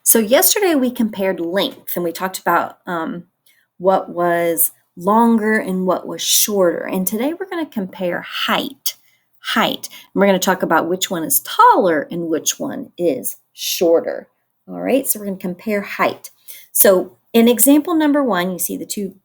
So yesterday we compared length and we talked about what was longer and what was shorter. And today we're going to compare height. And we're going to talk about which one is taller and which one is shorter. All right, so we're going to compare height. So in example number 1, you see the two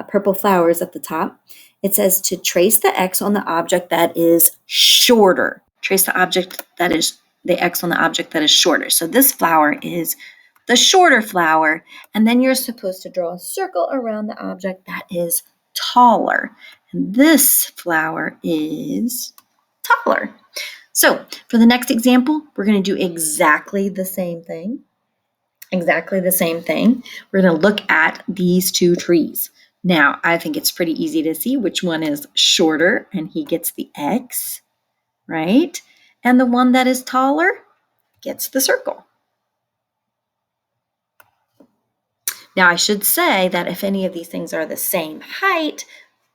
purple flowers at the top. It says to trace the X on the object that is shorter. Trace the X on the object that is shorter. So this flower is the shorter flower, and then you're supposed to draw a circle around the object that is taller. And this flower is taller. So for the next example, we're going to do exactly the same thing. We're going to look at these two trees. Now, I think it's pretty easy to see which one is shorter, and he gets the X, right? And the one that is taller gets the circle. Now, I should say that if any of these things are the same height,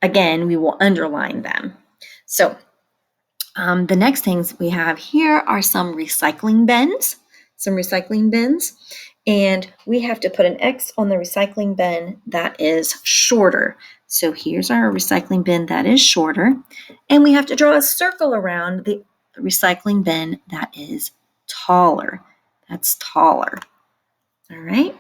again, we will underline them. So the next things we have here are some recycling bins. And we have to put an X on the recycling bin that is shorter. So here's our recycling bin that is shorter. And we have to draw a circle around the recycling bin that is taller. That's taller. All right.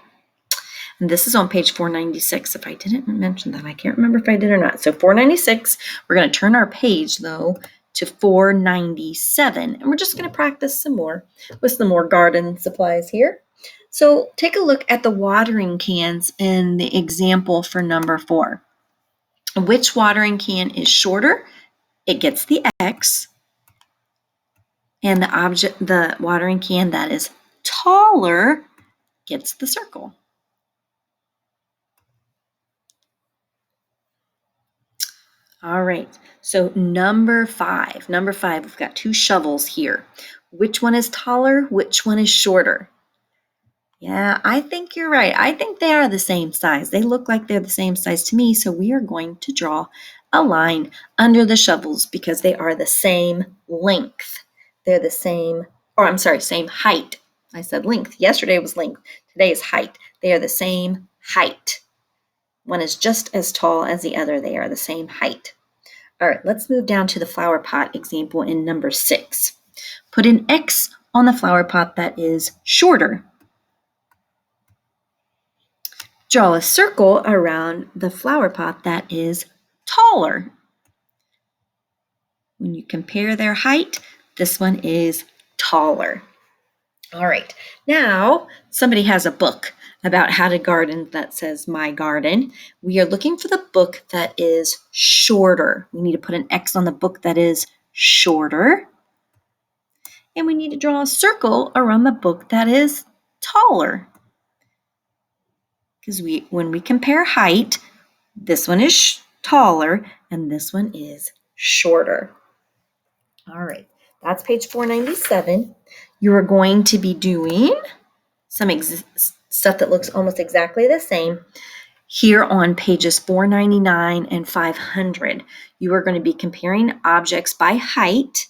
And this is on page 496. If I didn't mention that, I can't remember if I did or not. So 496, we're going to turn our page, though, to 497. And we're just going to practice some more with some more garden supplies here. So take a look at the watering cans in the example for number 4. Which watering can is shorter? It gets the X. And the watering can that is taller gets the circle. All right, so number 5, we've got 2 shovels here. Which one is taller? Which one is shorter? Yeah, I think you're right. I think they are the same size. They look like they're the same size to me, so we are going to draw a line under the shovels because they are the same length. They're the same height. I said length. Yesterday was length. Today is height. They are the same height. One is just as tall as the other. They are the same height. All right, let's move down to the flower pot example in number 6. Put an X on the flower pot that is shorter. Draw a circle around the flower pot that is taller. When you compare their height, this one is taller. All right, now somebody has a book about how to garden that says My Garden. We are looking for the book that is shorter. We need to put an X on the book that is shorter. And we need to draw a circle around the book that is taller. Because when we compare height, this one is taller and this one is shorter. All right, that's page 497. You are going to be doing some stuff that looks almost exactly the same here on pages 499 and 500. You are going to be comparing objects by height,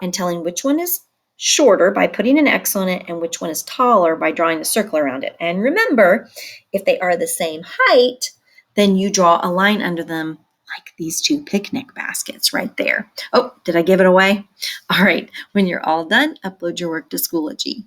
and telling which one is shorter by putting an X on it and which one is taller by drawing a circle around it. And remember, if they are the same height, then you draw a line under them like these 2 picnic baskets right there. Oh, did I give it away? All right, when you're all done, upload your work to Schoology.